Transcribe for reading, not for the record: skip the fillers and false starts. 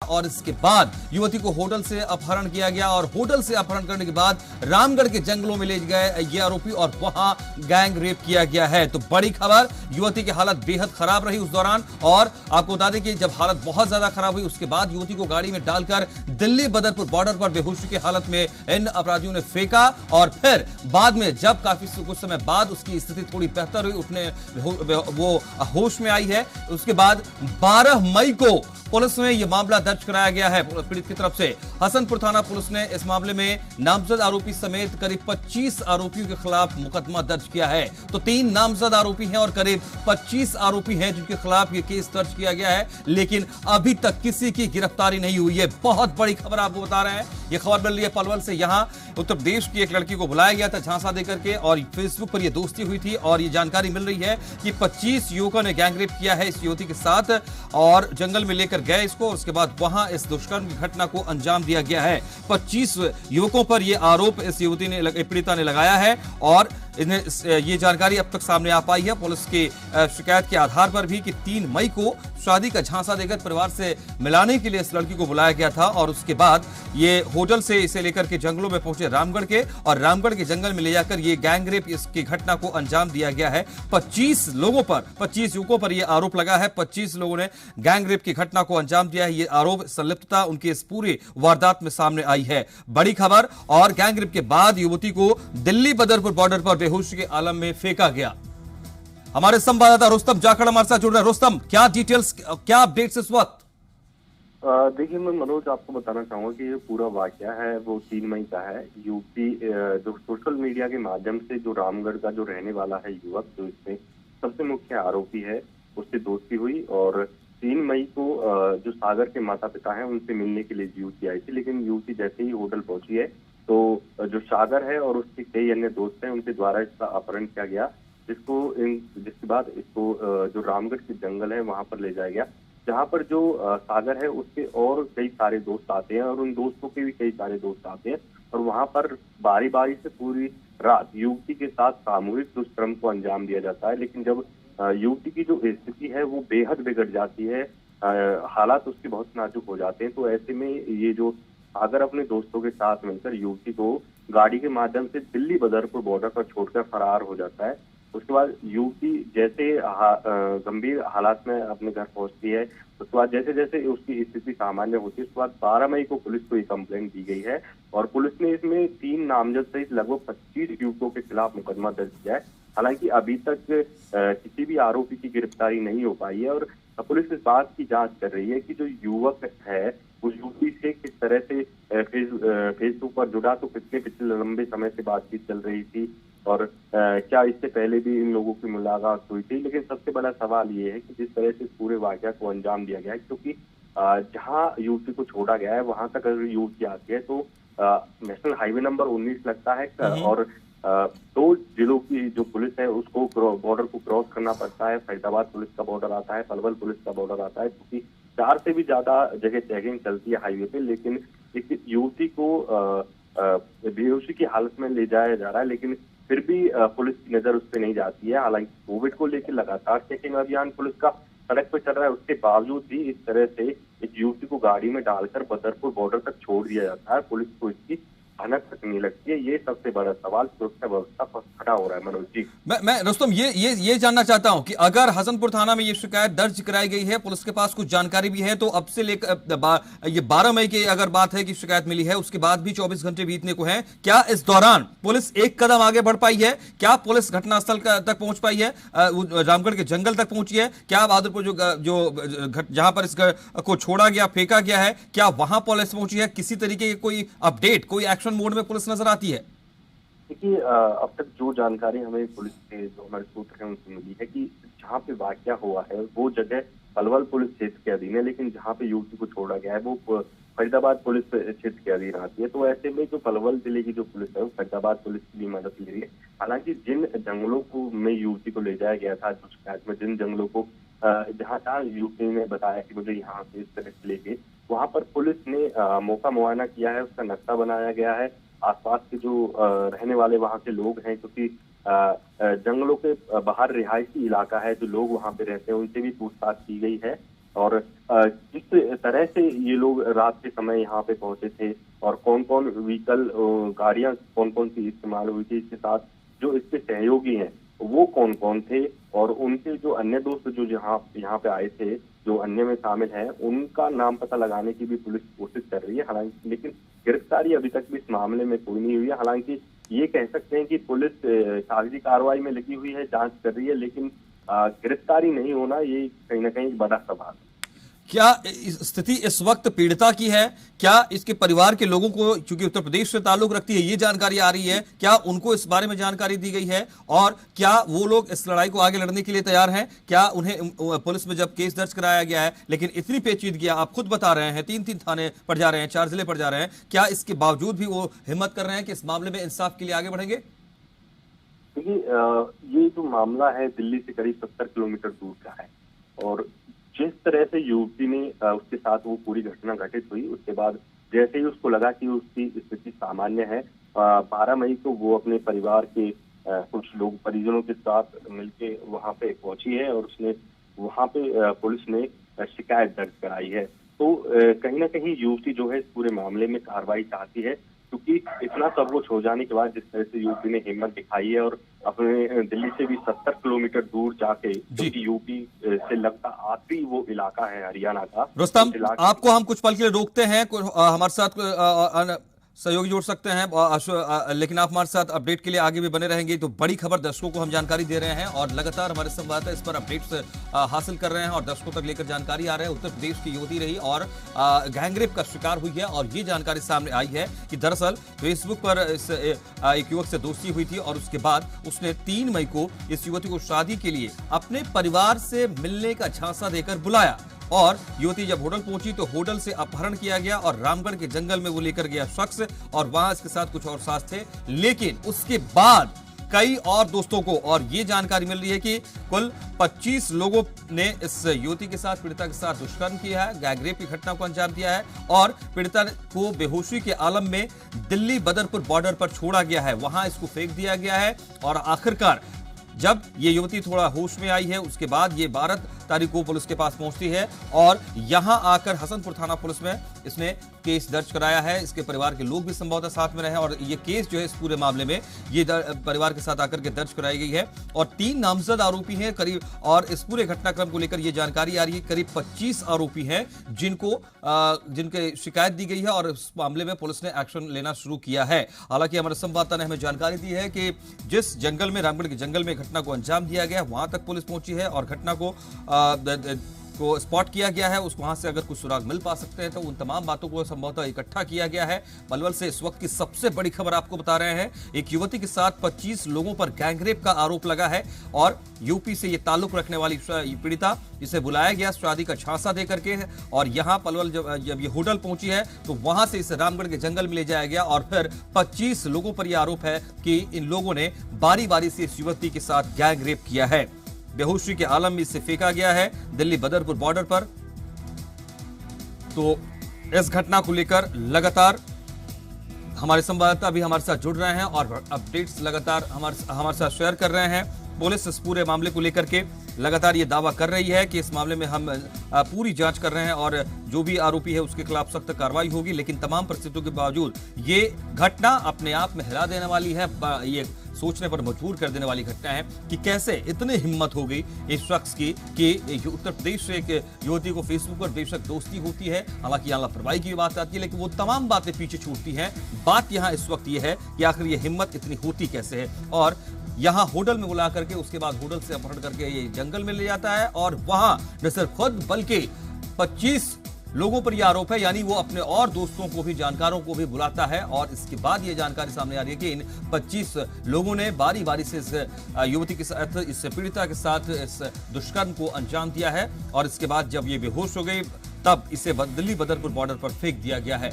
और इसके बाद युवती को होटल से अपहरण किया गया और होटल से अपहरण करने के बाद रामगढ़ के जंगलों में ले गए ये आरोपी और वहां गैंग रेप किया गया है। तो बड़ी खबर, युवती की हालत बेहद खराब रही उस दौरान। और आपको बता दें कि जब हालत बहुत ज्यादा खराब हुई उसके बाद युवती को गाड़ी में डालकर दिल्ली बदरपुर बॉर्डर पर बेहोशी की हालत में इन अपराधियों ने फेंका और फिर बाद में जब काफी कुछ समय बाद उसकी स्थिति थोड़ी बेहतर हुई, उठने वो होश में आई है, उसके बाद 12 मई को पुलिस में यह मामला दर्ज कराया गया है पीड़ित की तरफ से। हसनपुर थाना पुलिस ने इस मामले में नामजद आरोपी समेत करीब 25 आरोपियों के खिलाफ मुकदमा दर्ज किया है। तो 3 नामजद आरोपी हैं और करीब 25 आरोपी हैं जिनके खिलाफ यह केस दर्ज किया गया है, लेकिन अभी तक किसी की गिरफ्तारी नहीं हुई है। बहुत बड़ी खबर आपको बता रहे हैं। यह खबर मिल रही है पलवल से। यहां उत्तर प्रदेश की एक लड़की को बुलाया गया था झांसा देकर के और फेसबुक पर यह दोस्ती हुई थी और यह जानकारी मिल रही है कि 25 युवकों ने गैंगरेप किया है इस युवती के साथ और जंगल में लेकर गए इसको और उसके बाद वहां इस दुष्कर्म की घटना को अंजाम दिया गया है। 25 युवकों पर यह आरोप इस युवती ने पीड़िता ने लगाया है और ये जानकारी अब तक सामने आ पाई है पुलिस की शिकायत के आधार पर भी कि 3 मई को शादी का झांसा देकर परिवार से मिलाने के लिए इस लड़की को बुलाया गया था और उसके बाद ये होटल से इसे लेकर के जंगलों में पहुंचे रामगढ़ के और रामगढ़ के जंगल में ले जाकर ये गैंगरेप इसकी घटना को अंजाम दिया गया है। 25 लोगों पर 25 युवकों पर यह आरोप लगा है। 25 लोगों ने गैंगरेप की घटना को अंजाम दिया है। ये आरोप संलिप्तता उनकी इस पूरी वारदात में सामने आई है। बड़ी खबर। और गैंगरेप के बाद युवती को दिल्ली बदरपुर बॉर्डर पर बेहोशी के आलम में फेंका गया। हमारे संवाददाता रुस्तम जाखड़ हमारे साथ जुड़ रहे हैं। रुस्तम, क्या डिटेल्स, क्या अपडेट्स इस वक्त? देखिए, मैं मनोज आपको बताना चाहूंगा कि ये पूरा वाकया है वो 3 मई का है। यूपी जो सोशल मीडिया के माध्यम से जो रामगढ़ का जो रहने वाला है युवक, जो इसमें सबसे मुख्य आरोपी है, उससे दोस्ती हुई और 3 मई को जो सागर के माता पिता हैं उनसे मिलने के लिए युवती आई थी। लेकिन युवती जैसे ही होटल पहुंची है तो जो सागर है और उसके कई अन्य दोस्त हैं उनके द्वारा इसका अपहरण किया गया, जिसके बाद इसको जो रामगढ़ के जंगल है वहां पर ले जाया गया, जहां पर जो सागर है उसके और कई सारे दोस्त आते हैं और उन दोस्तों के भी कई सारे दोस्त आते हैं और वहां पर बारी बारी से पूरी रात युवती के साथ सामूहिक दुष्कर्म को अंजाम दिया जाता है। लेकिन जब युवती की जो स्थिति है वो बेहद बिगड़ जाती है, हालात उसके बहुत नाजुक हो जाते हैं, तो ऐसे में ये जो सागर अपने दोस्तों के साथ मिलकर युवती को गाड़ी के माध्यम से दिल्ली बदरपुर बॉर्डर पर छोड़कर फरार हो जाता है। उसके बाद युवती जैसे गंभीर हालात में अपने घर पहुंचती है, उसके बाद जैसे जैसे उसकी स्थिति सामान्य होती है, उसके बाद 12 मई को पुलिस को ये कंप्लेंट दी गई है और पुलिस ने इसमें 3 नामजद सहित लगभग 25 युवकों के खिलाफ मुकदमा दर्ज किया है। हालांकि अभी तक किसी भी आरोपी की गिरफ्तारी नहीं हो पाई है और पुलिस इस बात की जांच कर रही है कि जो युवक है उस युवती से किस तरह से फेसबुक पर जुड़ा, तो पिछले लंबे समय से बातचीत चल रही थी और क्या इससे पहले भी इन लोगों की मुलाकात हुई थी। लेकिन सबसे बड़ा सवाल ये है कि जिस तरह से पूरे वाकया को अंजाम दिया गया है, क्योंकि जहां युवती को छोड़ा गया है वहां तक अगर युवती आती है तो नेशनल हाईवे नंबर 19 लगता है और 2 जिलों की जो पुलिस है उसको बॉर्डर को क्रॉस करना पड़ता है। फरीदाबाद पुलिस का बॉर्डर आता है, पलवल पुलिस का बॉर्डर आता है, क्योंकि 4 से भी ज्यादा जगह चेकिंग चलती है हाईवे पे। लेकिन एक युवती को बेहोशी की हालत में ले जाया जा रहा है, लेकिन फिर भी पुलिस की नजर उस पर नहीं जाती है। हालांकि कोविड को लेकर लगातार चेकिंग अभियान पुलिस का सड़क पर चल रहा है, उसके बावजूद भी इस तरह से एक युवती को गाड़ी में डालकर बदरपुर बॉर्डर तक छोड़ दिया जाता है। पुलिस को इसकी भनक तक नहीं लगती है। ये सबसे बड़ा सवाल सुरक्षा व्यवस्था पर खड़ा हो रहा है। मनोज जी, मैं रुस्तम ये जानना चाहता हूं कि अगर हसनपुर थाना में ये शिकायत दर्ज कराई गई है, पुलिस के पास कुछ जानकारी भी है, तो अब से लेकर ये 12 मई की अगर बात है कि शिकायत मिली है, उसके बाद भी 24 घंटे बीतने को हैं, क्या इस दौरान पुलिस एक कदम आगे बढ़ पाई है? क्या पुलिस घटनास्थल तक पहुंच पाई है, रामगढ़ के जंगल तक पहुंची है? क्या बहादुरपुर जो जहां पर इस को छोड़ा गया, फेंका गया है, क्या वहां पुलिस पहुंची है? किसी तरीके की कोई अपडेट, कोई एक्शन मोड में पुलिस नजर आती है? देखिए, अब तक जो जानकारी हमें पुलिस के जो हमारे सूत्र हैं उनसे मिली है कि जहाँ पे वाकया हुआ है वो जगह पलवल पुलिस क्षेत्र के अधीन है, लेकिन जहाँ पे युवती को छोड़ा गया है वो फरीदाबाद पुलिस क्षेत्र के अधीन आती है। तो ऐसे में जो पलवल जिले की जो पुलिस है वो फरीदाबाद पुलिस की भी मदद ले रही है। हालांकि जिन जंगलों को में युवती को ले जाया गया था, जो शिकायत में जिन जंगलों को जहाँ युवती ने बताया कि मुझे यहाँ से इस तरह से लेके, वहां पर पुलिस ने मौका मुआयना किया है, उसका नक्शा बनाया गया है। आसपास के जो रहने वाले वहां के लोग हैं, क्योंकि जंगलों के बाहर रिहायशी इलाका है, जो लोग वहां पे रहते हैं उनसे भी पूछताछ की गई है और किस तरह से ये लोग रात के समय यहाँ पे पहुंचे थे और कौन कौन व्हीकल, गाड़ियां कौन कौन सी इस्तेमाल हुई थी, इसके साथ जो इसके सहयोगी हैं वो कौन कौन थे और उनके जो अन्य दोस्त जो यहाँ पे आए थे, जो अन्य में शामिल हैं, उनका नाम पता लगाने की भी पुलिस कोशिश कर रही है। हालांकि लेकिन गिरफ्तारी अभी तक भी इस मामले में कोई नहीं हुई है। हालांकि ये कह सकते हैं कि पुलिस कागजी कार्रवाई में लगी हुई है, जांच कर रही है, लेकिन गिरफ्तारी नहीं होना ये कहीं ना कहीं बड़ा सवाल है। क्या स्थिति इस वक्त पीड़िता की है? क्या इसके परिवार के लोगों को, चूंकि उत्तर प्रदेश से ताल्लुक रखती है, ये जानकारी आ रही है, क्या उनको इस बारे में जानकारी दी गई है? और क्या वो लोग इस लड़ाई को आगे लड़ने के लिए तैयार हैं? क्या उन्हें पुलिस में जब केस दर्ज कराया गया है, लेकिन इतनी पेचीदगी आप खुद बता रहे हैं, 3-3 थाने पड़ जा रहे हैं, 4 जिले पड़ जा रहे हैं, क्या इसके बावजूद भी वो हिम्मत कर रहे हैं कि इस मामले में इंसाफ के लिए आगे बढ़ेंगे? देखिए, ये जो मामला है दिल्ली से करीब 70 किलोमीटर दूर का है और जिस तरह से युवती ने उसके साथ वो पूरी घटना घटित हुई, उसके बाद जैसे ही उसको लगा कि उसकी स्थिति सामान्य है, 12 मई को वो अपने परिवार के कुछ लोग परिजनों के साथ मिलके वहां पे पहुंची है और उसने वहां पे पुलिस ने शिकायत दर्ज कराई है। तो कहीं ना कहीं युवती जो है इस पूरे मामले में कार्रवाई चाहती है, क्योंकि इतना सब कुछ हो जाने के बाद जिस तरह से यूपी ने हिम्मत दिखाई है और अपने दिल्ली से भी 70 किलोमीटर दूर जाके, क्योंकि यूपी से लगता आखिरी वो इलाका है हरियाणा का। रुस्तम, आपको हम कुछ पल के लिए रोकते हैं, हमारे साथ सहयोगी जोड़ सकते हैं, लेकिन आप हमारे साथ अपडेट के लिए आगे भी बने रहेंगे। तो बड़ी खबर दर्शकों को हम जानकारी दे रहे हैं और लगातार हमारे संवाददाता इस पर अपडेट्स हासिल कर रहे हैं और दर्शकों तक लेकर जानकारी आ रहे हैं। उत्तर प्रदेश की युवती रही और गैंगरेप का शिकार हुई है और ये जानकारी सामने आई है कि दरअसल फेसबुक पर एक युवक से दोस्ती हुई थी और उसके बाद उसने 3 मई को इस युवती को शादी के लिए अपने परिवार से मिलने का झांसा देकर बुलाया और युवती जब होटल पहुंची तो होटल से अपहरण किया गया और रामगढ़ के जंगल में वो लेकर गया शख्स और वहां इसके साथ कुछ और साथ थे। लेकिन उसके बाद कई और दोस्तों को, और ये जानकारी मिल रही है कि कुल 25 लोगों ने इस युवती के साथ, पीड़िता के साथ दुष्कर्म किया है, गैंगरेप की घटना को अंजाम दिया है और पीड़िता को बेहोशी के आलम में दिल्ली बदरपुर बॉर्डर पर छोड़ा गया है, वहां इसको फेंक दिया गया है। और आखिरकार जब ये युवती थोड़ा होश में आई है उसके बाद ये 12 तारीख को पुलिस के पास पहुंचती है और यहां आकर हसनपुर थाना पुलिस में इसने केस दर्ज कराया है। इसके परिवार के लोग भी संभवतः साथ में रहे और ये केस जो है इस पूरे मामले में ये परिवार के साथ आकर के दर्ज कराई गई है और 3 नामजद आरोपी हैं करीब। और इस पूरे घटनाक्रम को लेकर ये जानकारी आ रही है करीब 25 आरोपी हैं जिनके शिकायत दी गई है और इस मामले में पुलिस ने एक्शन लेना शुरू किया है। हालांकि हमारे संवाददाता ने हमें जानकारी दी है कि जिस जंगल में, रामगढ़ के जंगल में घटना को अंजाम दिया गया, वहां तक पुलिस पहुंची है और घटना को स्पॉट किया गया है। वहां से अगर कुछ सुराग मिल पा सकते हैं तो उन तमाम बातों को संभवतः इकट्ठा किया गया है। पलवल से इस वक्त की सबसे बड़ी खबर आपको बता रहे हैं, एक युवती के साथ 25 लोगों पर गैंगरेप का आरोप लगा है और यूपी से ये ताल्लुक रखने वाली पीड़िता, जिसे बुलाया गया शादी का झांसा देकर के और यहां पलवल जब ये होटल पहुंची है तो वहां से इसे रामगढ़ के जंगल में ले जाया गया और फिर 25 लोगों पर यह आरोप है कि इन लोगों ने बारी बारी से इस युवती के साथ गैंगरेप किया है। बेहोशी के आलम में इसे फेंका गया है दिल्ली बदरपुर बॉर्डर पर। तो इस घटना को लेकर लगातार हमारे संवाददाता भी हमारे साथ जुड़ रहे हैं और अपडेट्स लगातार हमारे साथ शेयर कर रहे हैं। पुलिस इस पूरे मामले को लेकर के लगातार ये दावा कर रही है कि इस मामले में हम पूरी जांच कर रहे हैं और जो भी आरोपी है उसके खिलाफ सख्त कार्रवाई होगी। लेकिन तमाम परिस्थितियों के बावजूद ये घटना अपने आप में हिला देने वाली है, ये सोचने पर मजबूर कर देने वाली घटना है कि कैसे इतनी हिम्मत हो गई इस शख्स की कि उत्तर प्रदेश से एक युवती को फेसबुक पर बेशक दोस्ती होती है, हालांकि यहाँ लापरवाही की बात आती है, लेकिन वो तमाम बातें पीछे छूटती हैं। बात यहाँ इस वक्त ये है कि आखिर ये हिम्मत इतनी होती कैसे है और यहाँ होटल में बुला करके उसके बाद होटल से अपहरण करके ये जंगल में ले जाता है और वहां न सिर्फ खुद बल्कि 25 लोगों पर यह आरोप है, यानी वो अपने और दोस्तों को भी, जानकारों को भी बुलाता है और इसके बाद ये जानकारी सामने आ रही है कि इन 25 लोगों ने बारी बारी से इस युवती के साथ, इस पीड़िता के साथ इस दुष्कर्म को अंजाम दिया है और इसके बाद जब ये बेहोश हो गई तब इसे दिल्ली बदरपुर बॉर्डर पर फेंक दिया गया है।